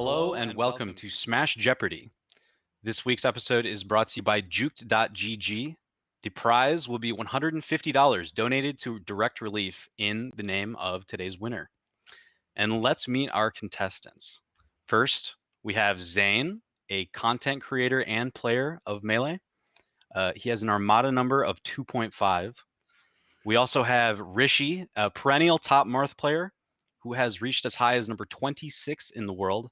Hello and welcome to Smash Jeopardy! This week's episode is brought to you by Juked.gg. The prize will be $150 donated to Direct Relief in the name of today's winner. And let's meet our contestants. First, we have Zane, a content creator and player of Melee. He has an Armada number of 2.5. We also have Rishi, a perennial top Marth player who has reached as high as number 26 in the world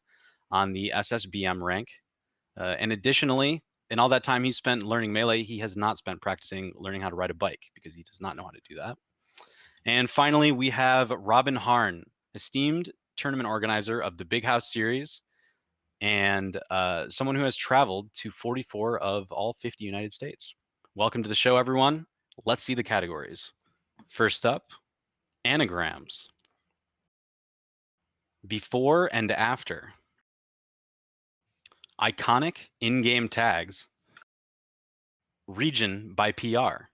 on the SSBM rank. And additionally, in all that time he spent learning Melee, he has not spent practicing learning how to ride a bike because he does not know how to do that. And finally, we have Robin Harn, esteemed tournament organizer of the Big House Series and someone who has traveled to 44 of all 50 United States. Welcome to the show, everyone. Let's see the categories. First up, anagrams. Before and after. Iconic in-game tags. Region by PR.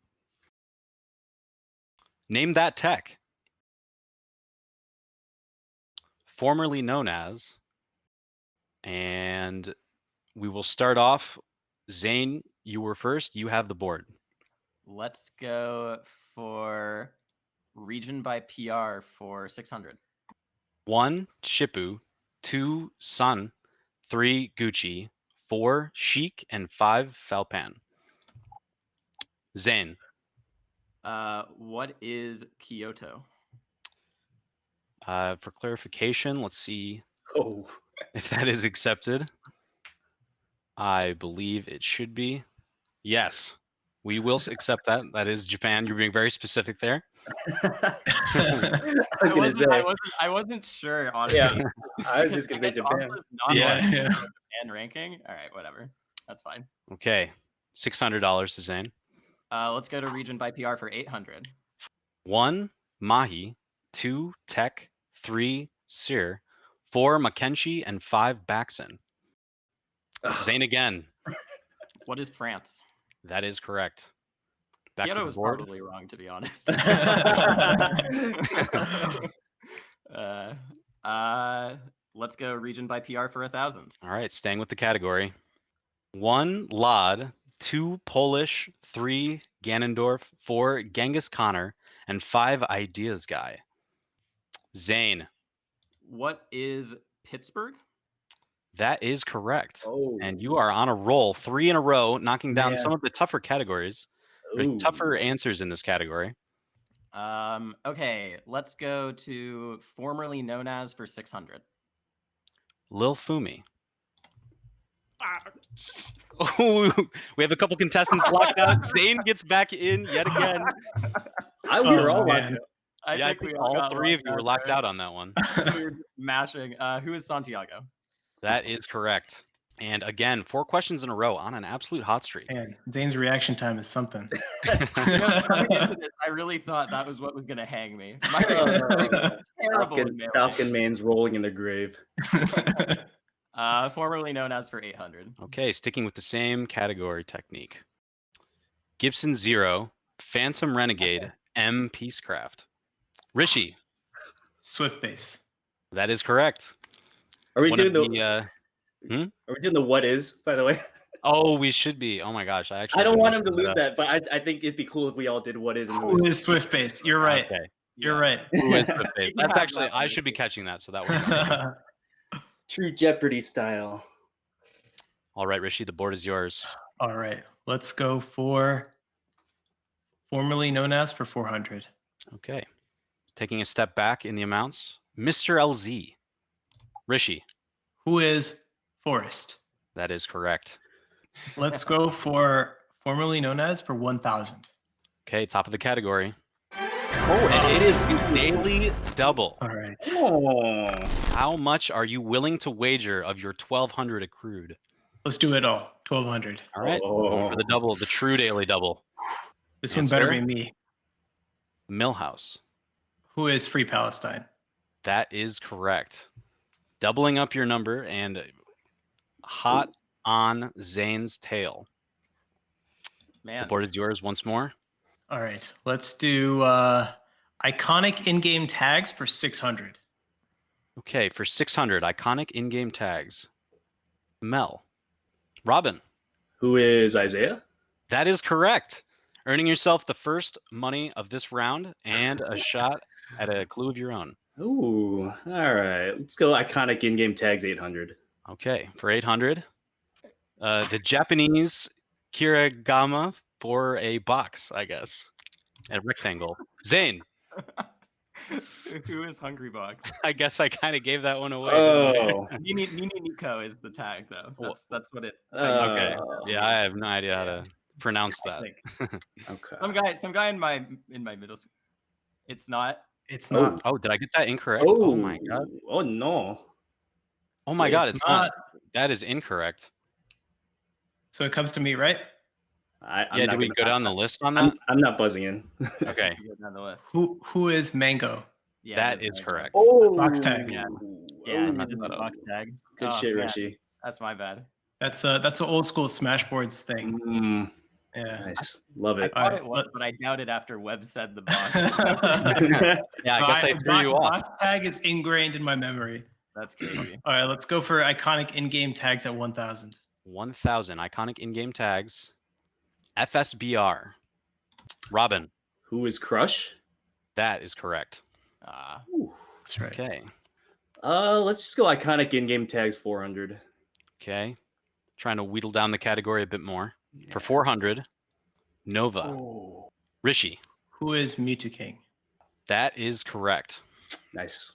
Name that tech. Formerly known as. And we will start off. Zane, you were first. You have the board. Let's go for region by PR for 600. 1, Shippu. 2, Sun. 3, Gucci. 4, Chic. And 5, Falpan. Zane. What is Kyoto? For clarification, let's see Oh, if that is accepted. I believe it should be. Yes, we will accept that. That is Japan. You're being very specific there. I wasn't sure, honestly. Yeah, I was just gonna say Japan. Japan ranking. All right, whatever. That's fine. Okay, $600 to Zane. Let's go to region by PR for 800. 1, Mahi. 2, Tech. 3, Sear. 4, Mackenzie. And 5, Baxen. Zane again. What is France? That is correct. Back Kyoto to the was board. probably wrong, to be honest. Let's go region by PR for 1,000. All right, staying with the category. 1, Lod. 2, Polish. 3, Ganondorf. 4, Genghis Connor. And 5, Ideas Guy. Zane. What is Pittsburgh? That is correct. Oh, And you are on a roll, 3 in a row, knocking down Yeah. some of the tougher categories, or ooh. tougher answers in this category. Okay, let's go to formerly known as for 600. Lil Fumi. Oh, we have a couple contestants locked out. Zane gets back in yet again. We were all man. like, I think all three of you were locked out on that one. We were just mashing. Who is Santiago? That is correct. And again, 4 questions in a row on an absolute hot streak. Man, Zane's reaction time is something. Coming into this, I really thought that was what was going to hang me. My reaction was terrible. in Melee. Falcon Man's rolling in the grave. Formerly known as for 800. Okay, sticking with the same category technique. Gibson 0, Phantom Renegade, M Peacecraft. Rishi. Swift base. That is correct. Are we One doing of the? the, Are we doing the what is? By the way, Oh, we should be. Oh my gosh, I I don't want him to didn't lose look that, but I think it'd be cool if we all did what is and who Who is. is Swift base? You're that right. up. Okay. You're right. Who is the face? Yeah, That's actually, that I one. should be catching that, so that was. True Jeopardy style. All right, Rishi, the board is yours. All right. Let's go for formerly known as for 400. Okay. Taking a step back in the amounts, Mr. LZ. Rishi. Who is Forrest? That is correct. Let's go for formerly known as for 1,000. Okay, top of the category. Oh, and it is the daily double. All right. Oh, How much are you willing to wager of your 1,200 accrued? Let's do it all. 1,200. All right, going for the double, the true daily double. This one better Answer? be me. Millhouse. Who is Free Palestine? That is correct. Doubling up your number and hot on Zane's tail. Man, The board is yours once more. All right. Let's do iconic in-game tags for 600. Okay, for 600, iconic in-game tags. Mel. Robin. Who is Isaiah? That is correct. Earning yourself the first money of this round and a shot at a clue of your own. Ooh, all right. Let's go iconic in-game tags 800. Okay, for 800, the Japanese kirigama for a box, I guess, a rectangle. Zane. Who is Hungry Box? I guess I kind of gave that one away. Didn't I? Oh, Nini Nico is the tag though. That's what it. Okay. Yeah, I have no idea how Yeah. to pronounce I that. think. okay. Some guy in my middle school. It's not. It's Oh. not. Oh, did I get that incorrect? Oh my god. Oh no. Oh my god, It's it's not. That is incorrect. So it comes to me, right? I'm Yeah, not do we gonna- go down the list on that? I'm not buzzing in. Okay. You go down the list. Who is Mango? Yeah, That it is Mango. correct. Oh, Box tag. Yeah. Ooh. Yeah, he messed did the that up. box tag. Good Oh, shit, man, Rishi. That's my bad. That's an old school Smashboards thing. Mm, Yeah. nice. Love I it. thought Alright, it was, but I doubted after Webb said the box. Yeah, I guess I threw you off. Box tag is ingrained in my memory. That's crazy. All right, let's go for iconic in-game tags at 1,000. 1,000 iconic in-game tags. FSBR. Robin. Who is Crush? That is correct. Ooh. That's right. Okay. Let's just go iconic in-game tags 400. Okay. Trying to wheedle down the category a bit more. For Yeah. 400, Nova. Oh, Rishi. Who is Mewtwo King? That is correct. nice.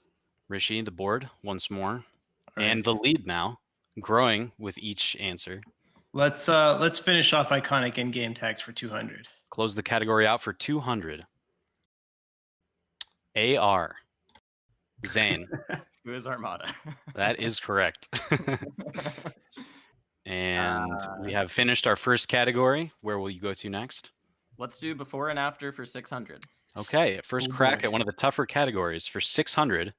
Rishi, the board once more. All And right. the lead now, growing with each answer. Let's finish off iconic in-game tags for 200. Close the category out for 200. AR. Zane. Who is Armada? That is correct. And we have finished our first category. Where will you go to next? Let's do before and after for 600. Okay, first Oh, crack boy. at one of the tougher categories for 600.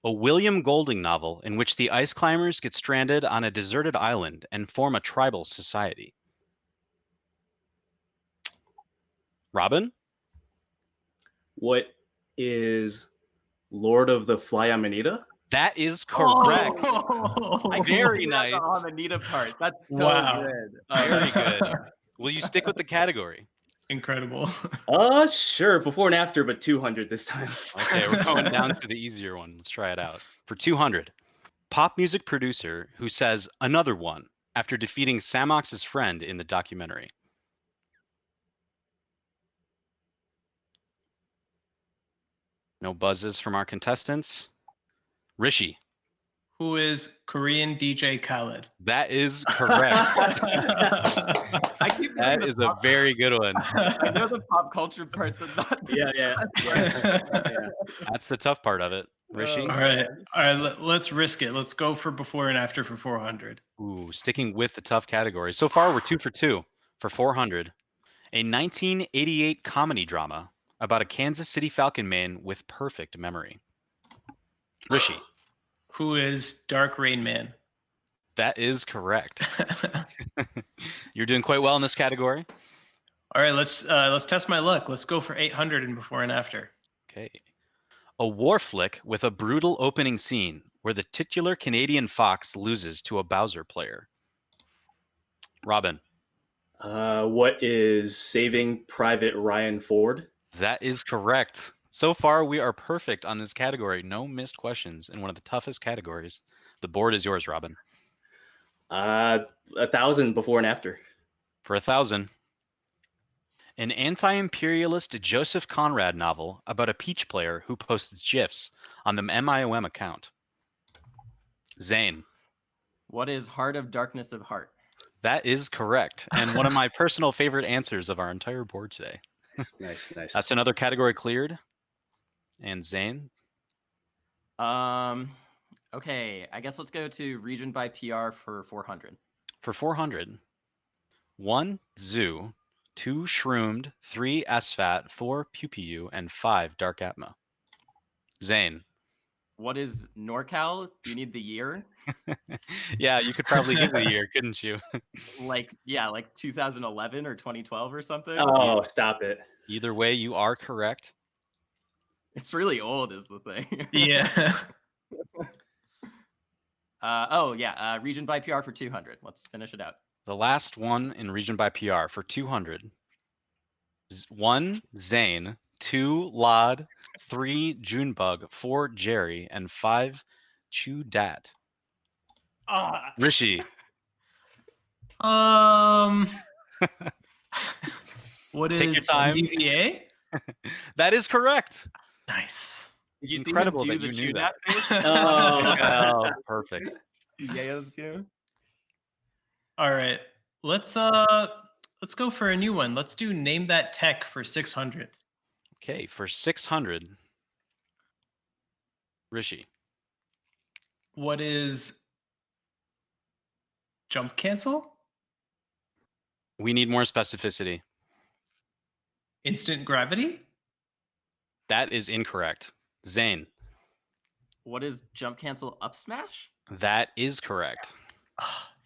A William Golding novel in which the ice climbers get stranded on a deserted island and form a tribal society. Robin? What is Lord of the Fly Amanita? That is correct. I Very didn't see that nice. Amanita part. That's so Wow. good. Very good. Will you stick with the category? Incredible. Sure. Before and after, but 200 this time. Okay, we're going down to the easier one. Let's try it out. For 200, pop music producer who says another one after defeating Samox's friend in the documentary. No buzzes from our contestants. Rishi. Who is Korean DJ Khaled? That is correct. I keep That is a very good one. I know the pop culture parts of that. Yeah. That's the tough part of it. Rishi. All right. Let's risk it. Let's go for before and after for 400. Ooh, sticking with the tough category. So far, we're 2 for 2 for 400. A 1988 comedy drama about a Kansas City Falcon man with perfect memory. Rishi. Who is Dark Rain Man? That is correct. You're doing quite well in this category. All right, let's test my luck. Let's go for 800 and before and after. Okay. A war flick with a brutal opening scene where the titular Canadian Fox loses to a Bowser player. Robin. What is Saving Private Ryan Ford? That is correct. So far, we are perfect on this category. No missed questions in one of the toughest categories. The board is yours, Robin. 1,000 before and after. For 1,000. An anti-imperialist Joseph Conrad novel about a Peach player who posts GIFs on the MIOM account. Zane. What is Heart of Darkness of Heart? That is correct. And one of my personal favorite answers of our entire board today. Nice. That's another category cleared. And Zane. Okay, I guess let's go to region by PR for 400. For 400. 1 Zoo, 2 Shroomed, 3 SFAT, 4 Pew, and 5 Dark Atma. Zane. What is NorCal? Do you need the year? Yeah, you could probably give the year, couldn't you? Like 2011 or 2012 or something. Oh, stop it. Either way, you are correct. It's really old, is the thing. Yeah. Oh yeah, region by PR for 200. Let's finish it out. The last one in region by PR for 200. 1, Zane. 2, Lod. 3, Junebug. 4, Jerry. And 5, Chew Dat. Ah, Rishi. What Take is your time. NBVA? That is correct. Nice. did you Incredible see him that do the you knew chew that. face? Oh, perfect. Yes, too. All right. Let's go for a new one. Let's do name that tech for 600. Okay, for 600, Rishi. What is jump cancel? We need more specificity. Instant gravity? That is incorrect. Zane. What is jump cancel up smash? That is correct.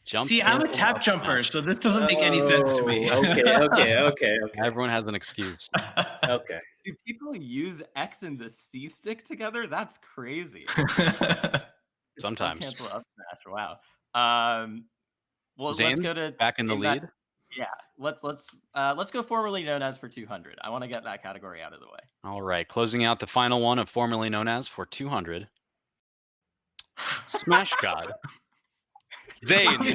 Jump See, I'm a cancel tap up jumper, smash. so this doesn't make any sense to me. Okay. Everyone has an excuse. Okay. Do people use X and the C stick together? That's crazy. Sometimes. Cancel up smash. Wow. Well, Zane, let's go to back in the name that- lead. Yeah, let's go formerly known as for 200. I want to get that category out of the way. All right, closing out the final one of formerly known as for 200. Smash God. Zane. He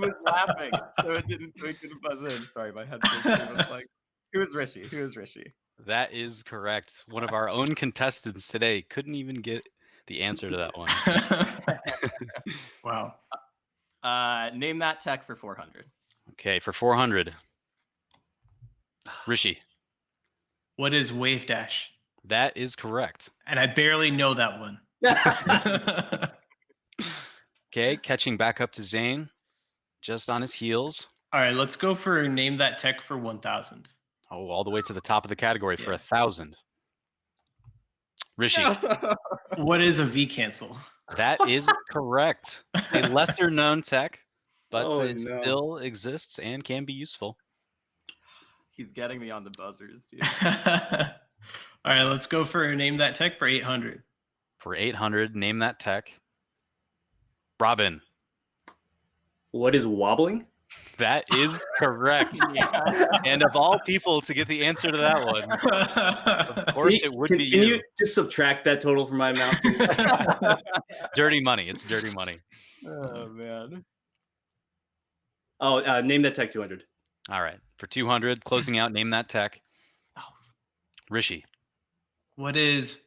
was laughing, so it didn't buzz in. Sorry, my headphones was like. Who is Rishi? Who is Rishi? That is correct. One of our own contestants today couldn't even get the answer to that one. Wow. Name that tech for 400. Okay, for 400. Rishi. What is wave dash? That is correct. And I barely know that one. Okay, catching back up to Zane, just on his heels. All right, let's go for name that tech for 1,000. Oh, all the way to the top of the category for Yeah. 1,000. Rishi. What is a V cancel? That is correct. A lesser known tech, but Oh, it no. still exists and can be useful. He's getting me on the buzzers, dude. All right, let's go for name that tech for 800. For 800, name that tech. Robin. What is wobbling? That is correct. And of all people to get the answer to that one, of course it would be Can you. you just subtract that total from my amount? Please? Dirty money. It's dirty money. Oh man. Oh, name that tech 200. All right. For 200, closing out, name that tech. Oh. Rishi. What is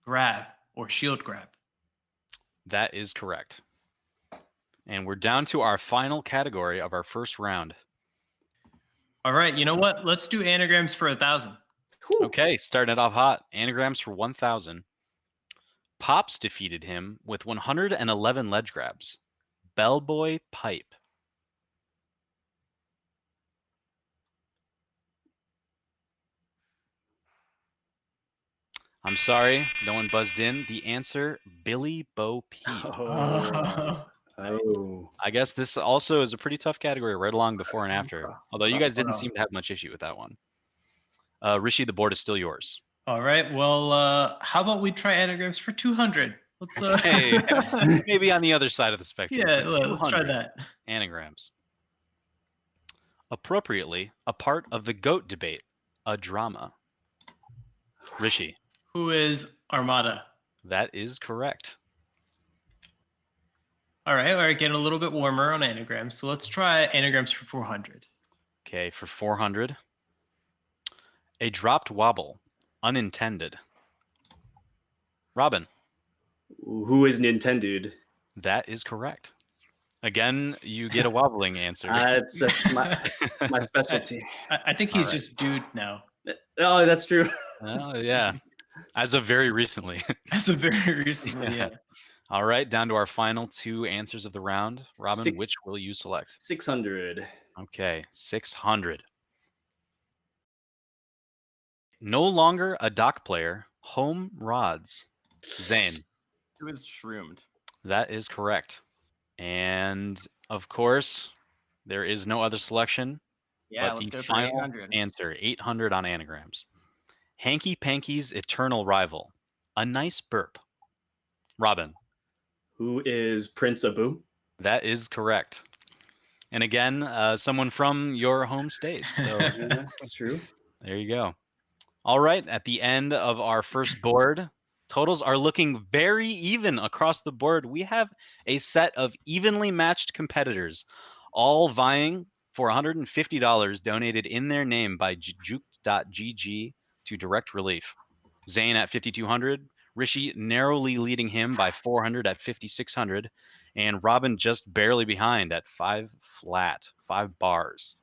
grab or shield grab? That is correct. And we're down to our final category of our first round. All right, you know what? Let's do anagrams for 1,000. Okay, starting it off hot. Anagrams for 1,000. Pops defeated him with 111 ledge grabs. Bellboy Pipe. I'm sorry, no one buzzed in. The answer, Billy Bo Peep. Oh. I guess this also is a pretty tough category right along before and after. Although you guys didn't seem to have much issue with that one. Rishi, the board is still yours. All right, well, how about we try anagrams for 200? Let's Hey, maybe on the other side of the spectrum. yeah, for let's try 200 that. Anagrams. Appropriately, a part of the GOAT debate, a drama. Rishi. Who is Armada? That is correct. All right, getting a little bit warmer on anagrams. So let's try anagrams for 400. Okay, for 400. A dropped wobble, unintended. Robin. Who is Nintendo? That is correct. Again, you get a wobbling answer. That's my specialty. I think he's All right. just dude now. Oh, that's true. Oh, yeah. As of very recently. As of very recently, yeah. All right, down to our final two answers of the round. Robin, Six- which will you select? 600. Okay, 600. No longer a dock player, home rods. Zane. It was shroomed. That is correct. And of course, there is no other selection. Yeah, but let's the go for final 800. answer, 800 on anagrams. Hanky Panky's eternal rival. A nice burp. Robin. Who is Prince Abu? That is correct. And again, someone from your home state. So Yeah, that's true. there you go. All right, at the end of our first board, totals are looking very even across the board. We have a set of evenly matched competitors, all vying for $150 donated in their name by Juke.gg to Direct Relief. Zane at 5,200, Rishi narrowly leading him by 400 at 5,600, and Robin just barely behind at 5 flat, 5 bars.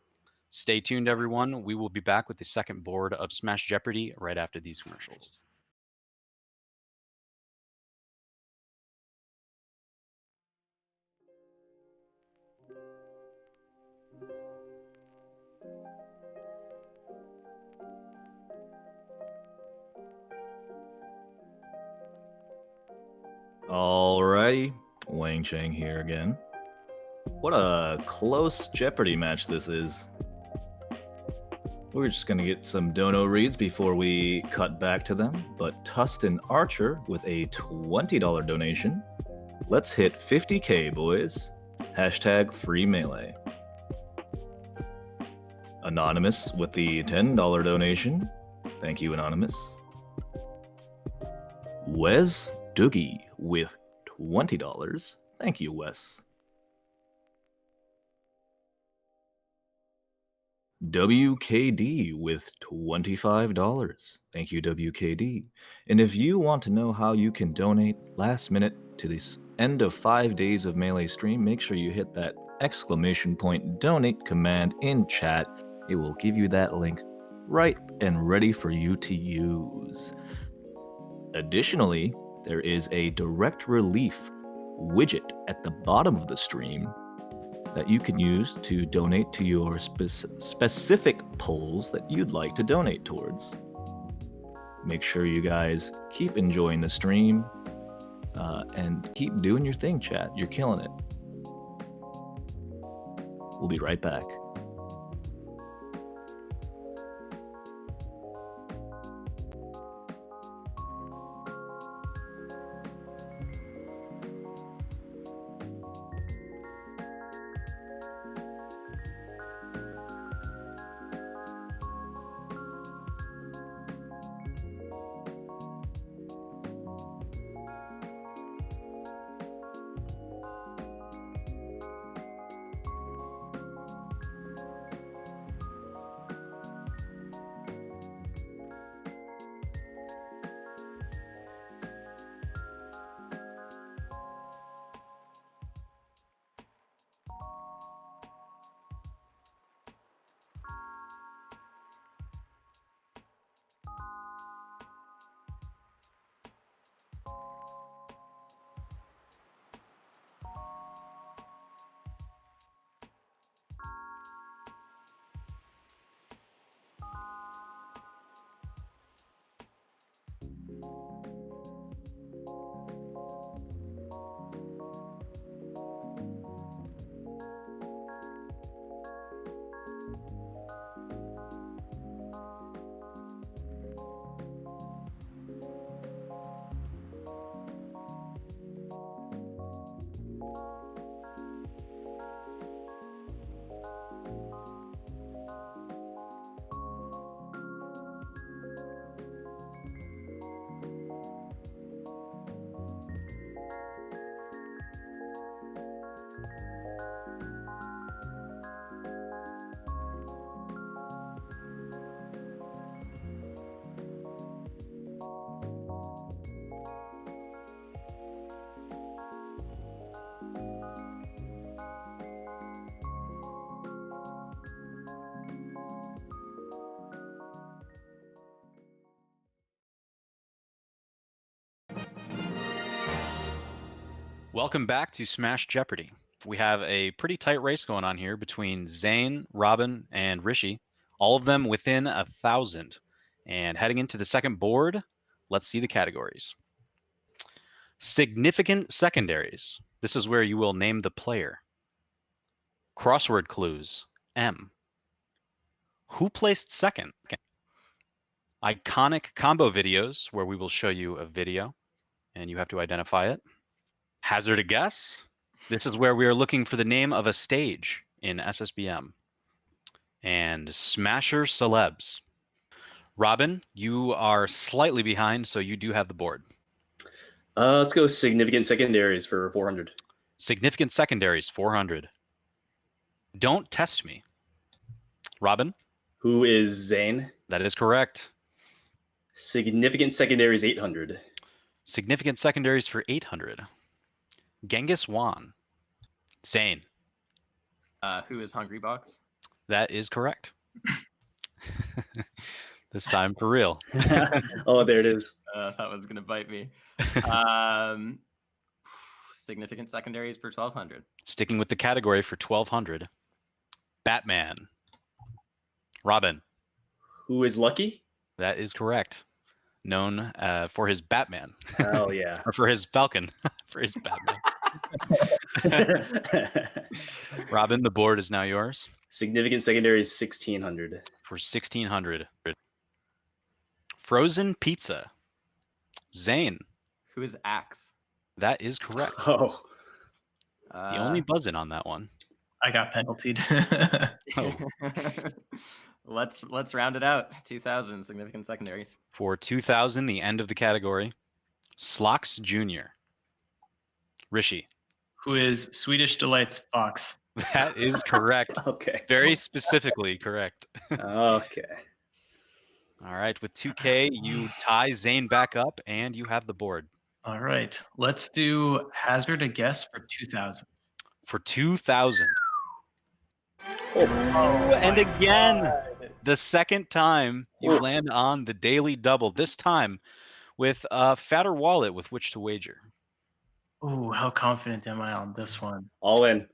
Stay tuned, everyone. We will be back with the second board of Smash Jeopardy right after these commercials. Alrighty, Wang Chang here again. What a close Jeopardy match this is. We're just gonna get some dono reads before we cut back to them, but Tustin Archer with a $20 donation. Let's hit 50K, boys. Hashtag free melee. Anonymous with the $10 donation. Thank you, Anonymous. Wes Doogie with $20. Thank you, Wes. WKD with $25. Thank you, WKD. And if you want to know how you can donate last minute to this end of 5 days of Melee stream, make sure you hit that ! donate command in chat. It will give you that link right and ready for you to use. Additionally, there is a direct relief widget at the bottom of the stream that you can use to donate to your specific polls that you'd like to donate towards. Make sure you guys keep enjoying the stream and keep doing your thing, chat. You're killing it. We'll be right back. Welcome back to Smash Jeopardy. We have a pretty tight race going on here between Zane, Robin, and Rishi, all of them within 1,000. And heading into the second board, let's see the categories. Significant secondaries. This is where you will name the player. Crossword clues, M. Who placed second? Iconic combo videos, where we will show you a video. and you have to identify it. Hazard a guess. This is where we are looking for the name of a stage in SSBM. And Smasher Celebs. Robin, you are slightly behind, so you do have the board. Let's go significant secondaries for 400. Significant secondaries, 400. Don't test me. Robin? Who is Zane? That is correct. Significant secondaries, 800. Significant secondaries for 800. Genghis Wan. Zane. Who is Hungry Box? That is correct. This time for real. Oh, there it is. That was gonna bite me. Significant secondaries for 1200. Sticking with the category for 1200. Batman. Robin. Who is Lucky? That is correct. Known for his Batman. Oh, yeah. Or for his Falcon. For his Batman. Robin, the board is now yours. Significant secondaries, 1600. For 1600. Frozen pizza. Zane. Who is Axe? That is correct. Oh. The only buzz-in on that one. I got penaltied. Oh. Let's round it out. 2000 significant secondaries. For 2000, the end of the category. Slox Jr. Rishi. Who is Swedish Delights Fox? That is correct. Okay. Very specifically correct. Okay. All right, with 2K, you tie Zane back up, and you have the board. All right. Let's do hazard a guess for 2000. For 2000. Oh, And again, the second time you land on the daily double, this time with a fatter wallet with which to wager. Oh, how confident am I on this one? all in.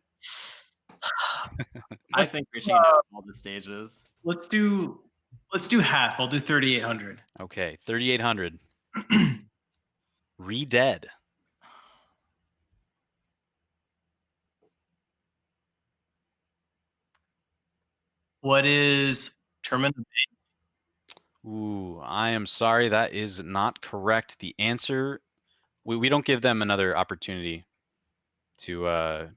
I think Rishi knows all the stages. Let's do half. I'll do 3800. Okay, 3800. Re-Dead. What is Terminal? Ooh, I am sorry, that is not correct. The answer, we don't give them another opportunity to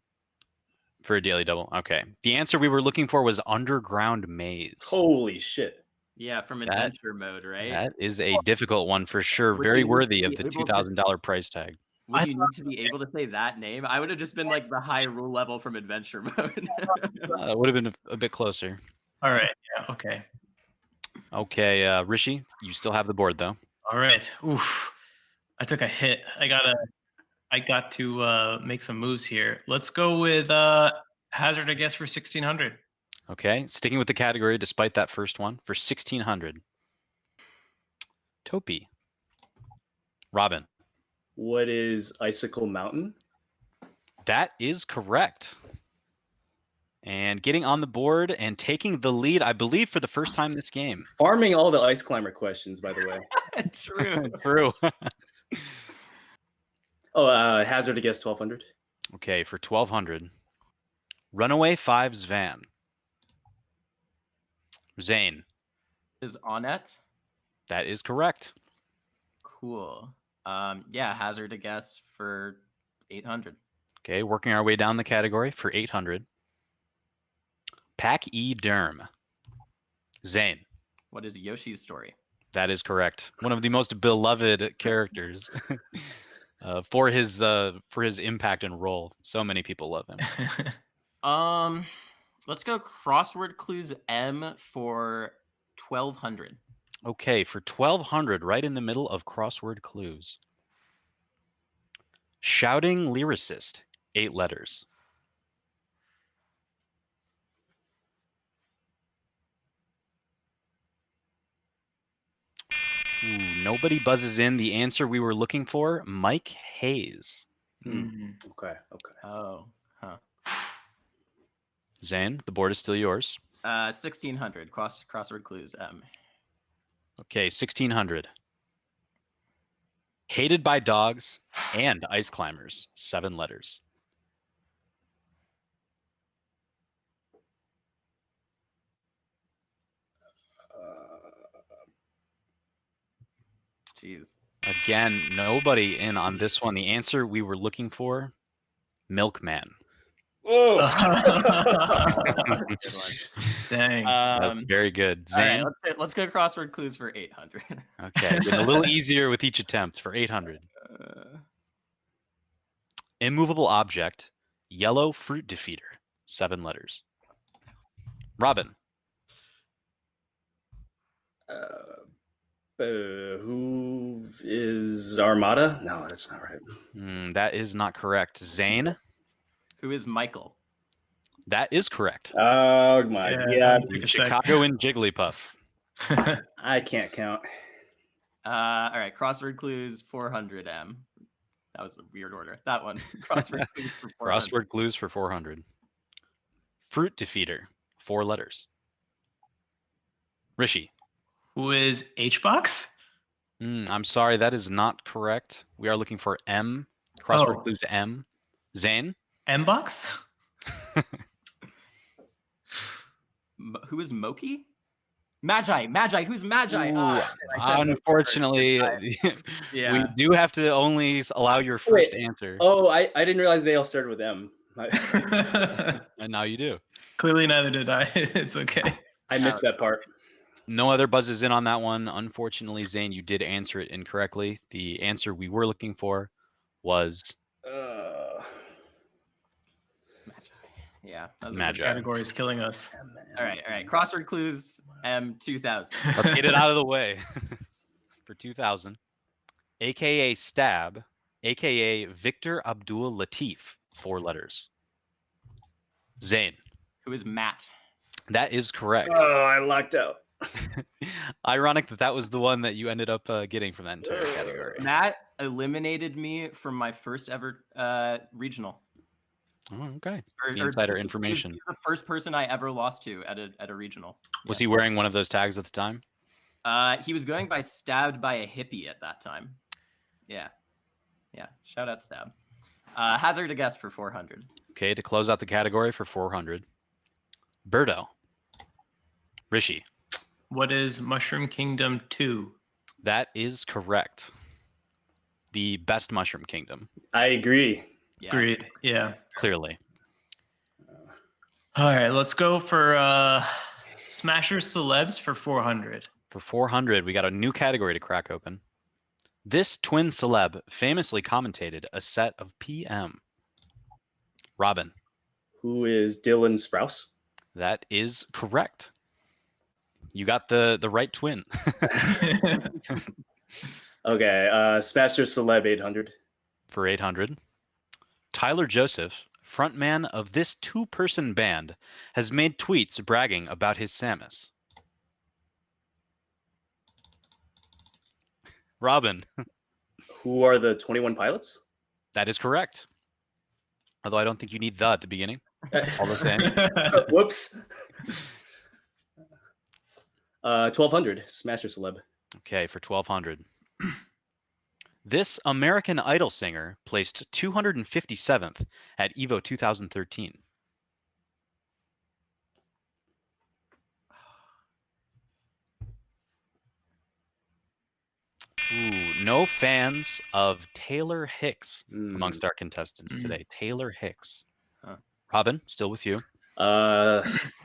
for a daily double. Okay, the answer we were looking for was Underground Maze. Holy shit. Yeah, from adventure mode, right? That is a difficult one for sure. Would Very you worthy of be the able to- $2,000 price tag. Would you need to be able to say that name? I would have just been like the high rule level from adventure mode. Would have been a bit closer. All right. Yeah. Okay. Okay, Rishi, you still have the board though. All right. Oof. I took a hit. I got to make some moves here. Let's go with hazard a guess for 1600. Okay, sticking with the category despite that first one for 1600. Topi. Robin. What is Icicle Mountain? That is correct. And getting on the board and taking the lead, I believe, for the first time this game. Farming all the ice climber questions, by the way. True. True. Oh, hazard a guess 1200. Okay, for 1200. Runaway Fives van. Zane. Is Onet? That is correct. Cool. Yeah, hazard a guess for 800. Okay, working our way down the category for 800. Pack E Derm. Zane. What is Yoshi's story? That is correct. One of the most beloved characters for his impact and role. So many people love him. Let's go crossword clues M for 1200. Okay, for 1200, right in the middle of crossword clues. Shouting lyricist, 8 letters. Ooh, nobody buzzes in the answer we were looking for. Mike Hayes. Okay. Oh, huh. Zane, the board is still yours. 1600 crossword clues M. Okay, 1600. Hated by dogs and ice climbers, 7 letters. Jeez. Again, nobody in on this one. The answer we were looking for, Milkman. Oh, Good one. Dang. That's very good. All right, Zane? let's go crossword clues for 800. Okay, getting a little easier with each attempt for 800. Immovable object, yellow fruit defeater, 7 letters. Robin? who is Armada? No, that's not right. That is not correct. Zane? Who is Michael? That is correct. Oh my Yeah. god. Take a sec. Chicago and Jigglypuff. I can't count. All right, crossword clues 400M. That was a weird order. That one. Crossword clues for 400. Crossword clues for 400. Fruit defeater, 4 letters. Rishi? Who is H-Box? I'm sorry, that is not correct. We are looking for M. Crossword Oh. clues M. Zane? M-Box? Who is Moki? Magi. Who's Magi? Ooh, I said unfortunately, yeah. we do have to only allow your first answer. Oh, I didn't realize they all started with M. And now you do. Clearly neither did I. It's okay. I missed that part. No other buzzes in on that one. Unfortunately, Zane, you did answer it incorrectly. The answer we were looking for was Yeah. That was Magi. This category is killing us. All right. Crossword clues M2000. Let's get it out of the way. For 2000, aka Stab, aka Victor Abdul Latif, 4 letters. Zane? Who is Matt? That is correct. Oh, I lucked out. Ironic that was the one that you ended up getting from that entire category. Matt eliminated me from my first ever regional. Oh, okay. Or- The or insider he was information. the first person I ever lost to at a regional. Was he wearing one of those tags at the time? He was going by Stabbed by a Hippie at that time. Yeah. Shout out Stab. Hazard a guess for 400. Okay, to close out the category for 400. Birdo. Rishi. What is Mushroom Kingdom 2? That is correct. The best Mushroom Kingdom, I agree. Yeah. Agreed. Yeah. clearly. All right, let's go for Smasher Celebs for 400. For 400, we got a new category to crack open. This twin celeb famously commentated a set of PM. Robin. Who is Dylan Sprouse? That is correct. You got the right twin. Okay, Smasher Celeb 800. For 800. Tyler Joseph, frontman of this 2-person band, has made tweets bragging about his Samus. Robin. Who are the 21 Pilots? That is correct. Although I don't think you need the at the beginning. All the same. Whoops. 1200. Smasher Celeb. Okay, for 1200. This American Idol singer placed 257th at EVO 2013. Ooh, no fans of Taylor Hicks amongst our contestants today. Taylor Hicks. Huh. Robin, still with you.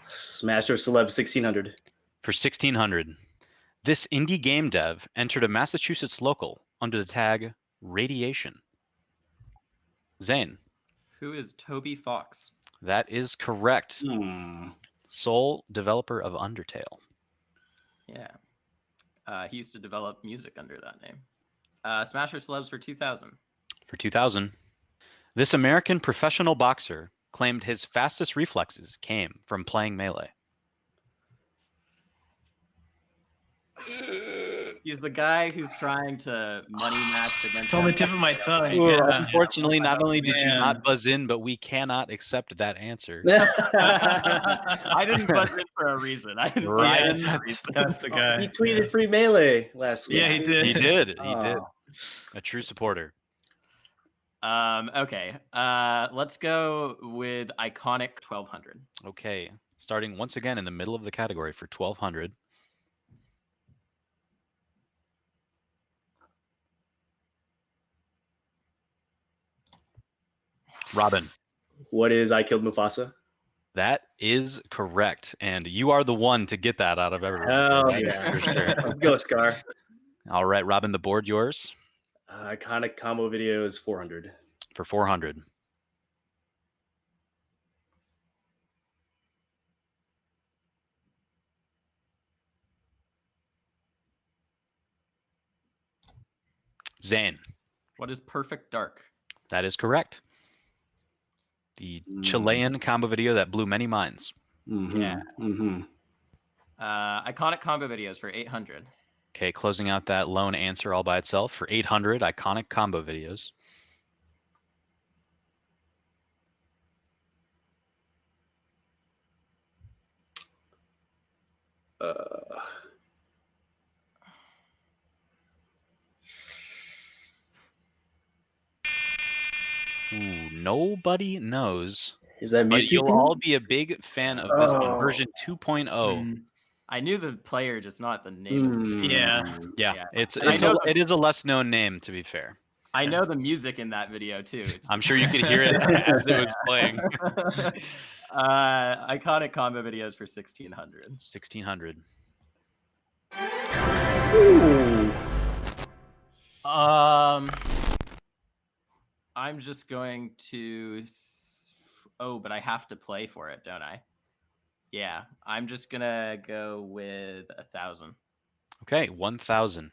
Smasher Celeb 1600. For 1600. This indie game dev entered a Massachusetts local under the tag Radiation. Zane. Who is Toby Fox? That is correct. Sole developer of Undertale. Yeah. He used to develop music under that name. Smasher Celebs for 2000. For 2000. This American professional boxer claimed his fastest reflexes came from playing Melee. He's the guy who's trying to money match against. It's on the tip of my tongue. Ooh, Yeah. unfortunately, not only did you Man. not buzz in, but we cannot accept that answer. I didn't buzz in for a reason. I didn't. Right. buzz in for a That's, reason. that's the guy. He tweeted free Melee last week. Yeah, he did. He did. He did. Oh. A true supporter. Okay. Let's go with iconic 1200. Okay. Starting once again in the middle of the category for 1200. Robin. What is I Killed Mufasa? That is correct. And you are the one to get that out of everyone. Hell Right? yeah. For sure. Let's go, Scar. All right, Robin, the board yours Iconic combo video is 400. for 400. Zane. What is Perfect Dark? That is correct. The Chilean combo video that blew many minds. Yeah. Mm-hmm. Iconic combo videos for 800. Okay, closing out that lone answer all by itself for 800 iconic combo videos. Ooh, nobody knows. Is that But Mewtwo? you'll all be a big fan of this one, version 2.0. I knew the player, just not the name. Yeah. Yeah, it is a less known name, to be fair. I know the music in that video too. I'm sure you could hear it as it was playing. Iconic combo videos for 1600. 1600. Ooh. I'm just going to. Oh, but I have to play for it, don't I? Yeah, I'm just gonna go with 1,000. Okay, 1,000.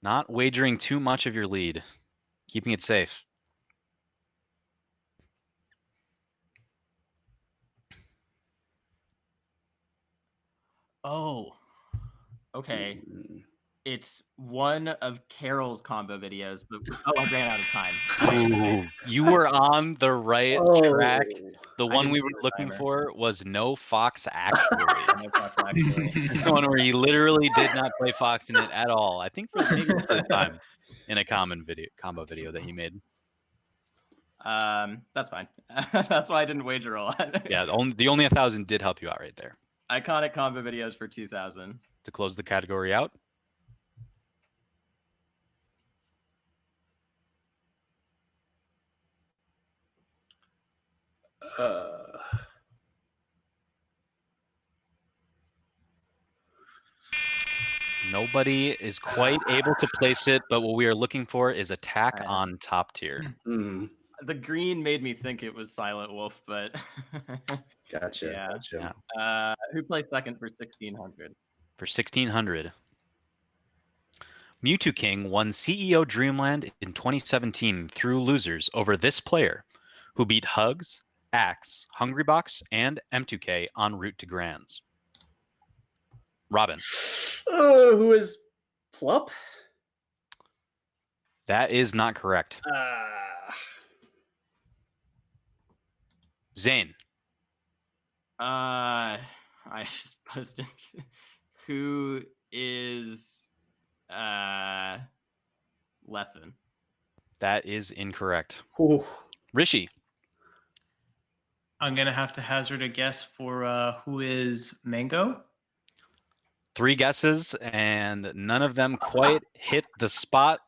Not wagering too much of your lead, keeping it safe. Oh, okay. It's one of Carol's combo videos, but I ran out of time. Ooh, you were on the right track. The one we were looking for was No Fox Actually. The one where he literally did not play Fox in it at all. I think for maybe the first time in a combo video that he made. That's fine. That's why I didn't wager a lot. Yeah, the only 1,000 did help you out right there. Iconic combo videos for 2,000. To close the category out. Nobody is quite able to place it, but what we are looking for is attack on top tier. The green made me think it was Silent Wolf, but Gotcha. Yeah. Gotcha. Who plays second for 1,600? For 1,600. Mewtwo King won CEO Dreamland in 2017 through losers over this player, who beat Hugs, Axe, Hungrybox, and M2K en route to Grands. Robin. Who is Plup? That is not correct. Zane. I just posted. Who is Lethen? That is incorrect. Ooh. Rishi. I'm gonna have to hazard a guess for who is Mango. 3 guesses, and none of them quite hit the spot.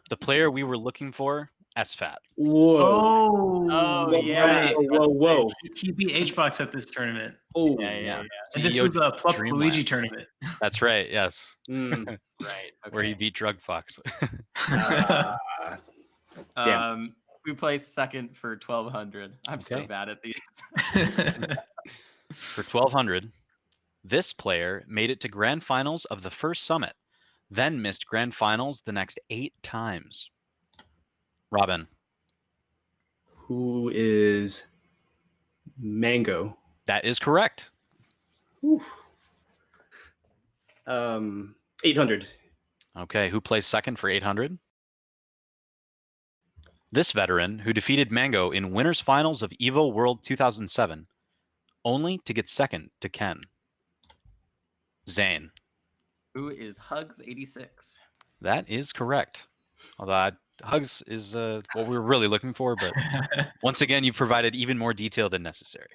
The player we were looking for, SFAT. Whoa. Oh, Whoa, yeah. Whoa. He beat HBox at this tournament. Oh, Yeah. And this was a Plups Luigi tournament. That's right, yes. Right. Okay. Where he beat Drug Fox. Who plays second for 1,200? I'm so bad at these. For 1,200, this player made it to grand finals of the first summit, then missed grand finals the next 8 times. Robin. Who is Mango? That is correct. 800. Okay, who plays second for 800? This veteran, who defeated Mango in winners finals of EVO World 2007, only to get second to Ken. Zane. Who is Hugs 86? That is correct. Although Hugs is what we were really looking for, but once again, you provided even more detail than necessary.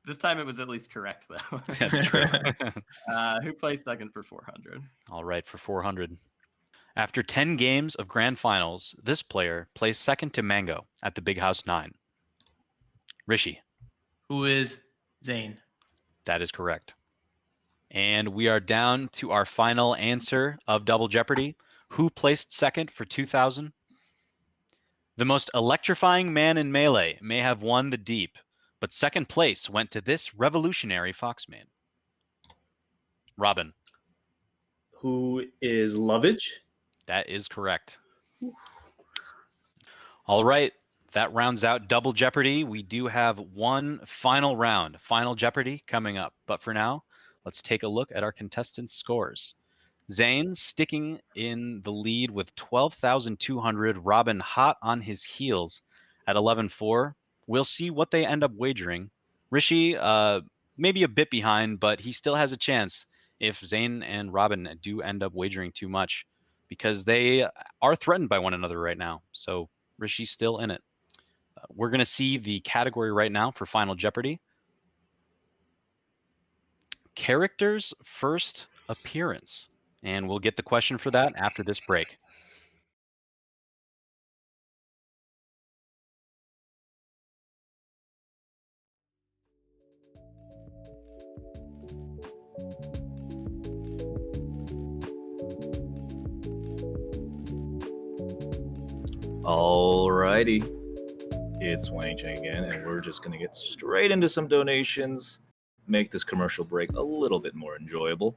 This time it was at least correct, though. That's true. Who plays second for 400? All right, for 400. After 10 games of grand finals, this player placed second to Mango at the Big House 9, Rishi. Who is Zane? That is correct. And we are down to our final answer of Double Jeopardy. Who placed second for 2000? The most electrifying man in Melee may have won the Deep, but second place went to this revolutionary Foxman. Robin. Who is Lovage? That is correct. All right. That rounds out Double Jeopardy. We do have one final round, Final Jeopardy, coming up. But for now, let's take a look at our contestants' scores. Zane sticking in the lead with 12,200. Robin hot on his heels at 11,400. We'll see what they end up wagering. Rishi, maybe a bit behind, but he still has a chance if Zane and Robin do end up wagering too much, because they are threatened by one another right now. So Rishi's still in it. We're going to see the category right now for Final Jeopardy. Character's first appearance. And we'll get the question for that after this break. Alrighty. It's Wang Chang again, and we're just going to get straight into some donations, make this commercial break a little bit more enjoyable.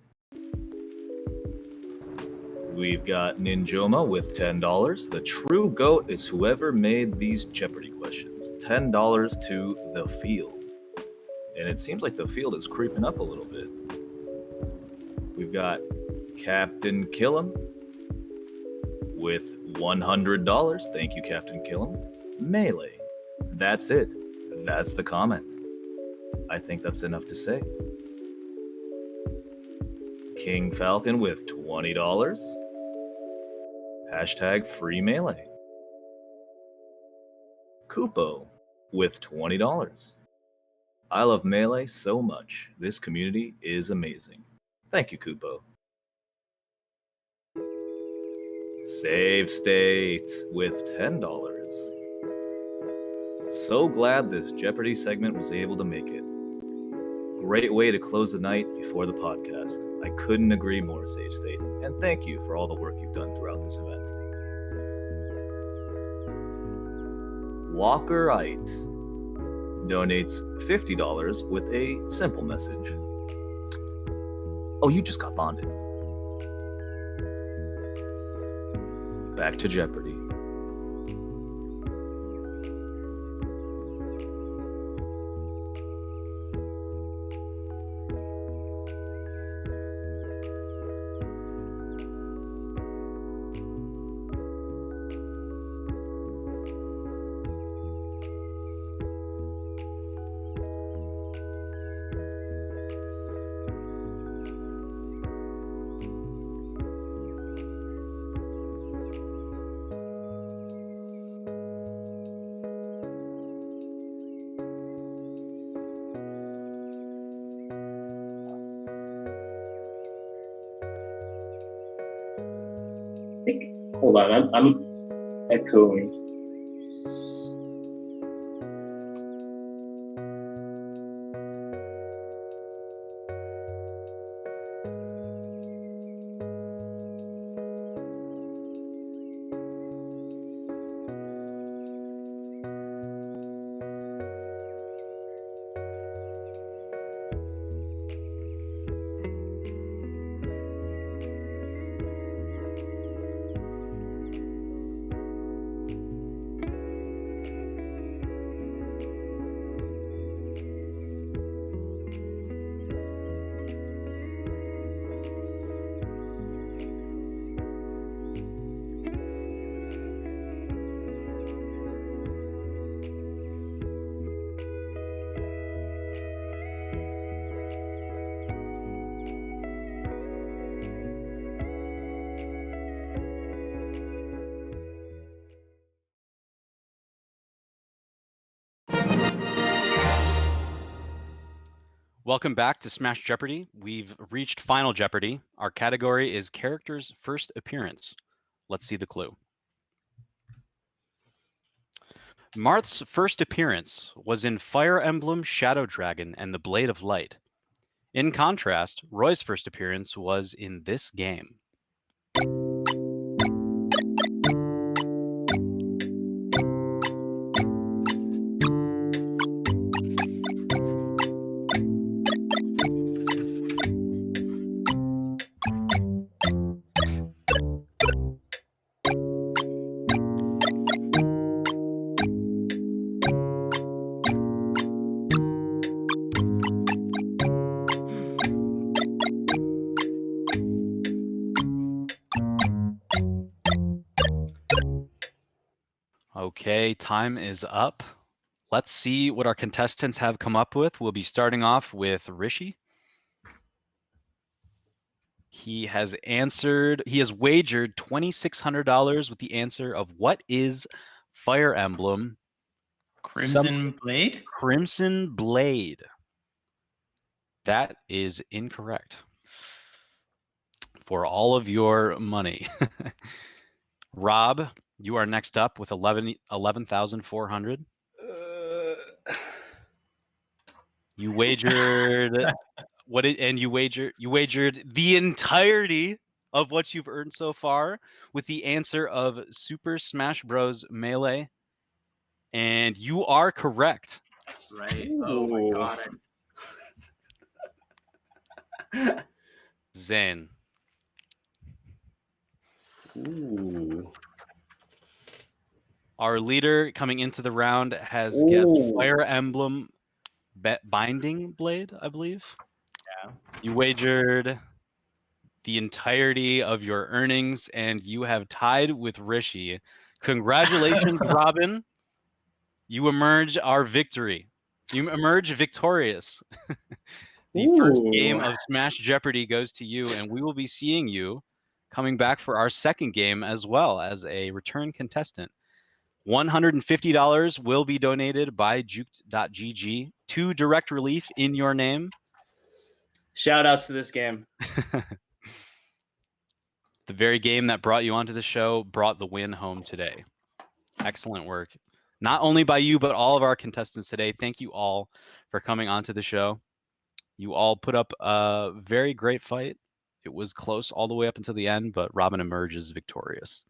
We've got Ninjoma with $10. The true GOAT is whoever made these Jeopardy questions. $10 to The Field. And it seems like The Field is creeping up a little bit. We've got Captain Killam with $100. Thank you, Captain Killam. Melee. That's it. That's the comment. I think that's enough to say. King Falcon with $20. Hashtag free Melee. Kupo with $20. I love Melee so much. This community is amazing. Thank you, Kupo. Save State with $10. So glad this Jeopardy segment was able to make it. Great way to close the night before the podcast. I couldn't agree more, Save State, and thank you for all the work you've done throughout this event. Walkerite donates $50 with a simple message. Oh, you just got bonded. Back to Jeopardy. Hold on, I'm echoing. Welcome back to Smash Jeopardy. We've reached Final Jeopardy. Our category is Character's First Appearance. Let's see the clue. Marth's first appearance was in Fire Emblem Shadow Dragon and the Blade of Light. In contrast, Roy's first appearance was in this game. Okay, time is up. Let's see what our contestants have come up with. We'll be starting off with Rishi. He has wagered $2,600 with the answer of what is Fire Emblem Crimson Blade? Crimson Blade. That is incorrect. For all of your money. Rob, you are next up with 11,400. You wagered you wagered the entirety of what you've earned so far with the answer of Super Smash Bros. Melee. And you are correct. Right. Oh my god. Zane. Ooh. Our leader coming into the round has guessed Fire Emblem Binding Blade, I believe. Yeah. You wagered the entirety of your earnings, and you have tied with Rishi. Congratulations, Robin. You emerge our victory. You emerge victorious. The first game of Smash Jeopardy goes to you, and we will be seeing you coming back for our second game as well as a return contestant. $150 will be donated by Juggleguy to Direct Relief in your name. Shout outs to this game. The very game that brought you onto the show brought the win home today. Excellent work. Not only by you, but all of our contestants today. Thank you all for coming onto the show. You all put up a very great fight. It was close all the way up until the end, but Robin emerges victorious.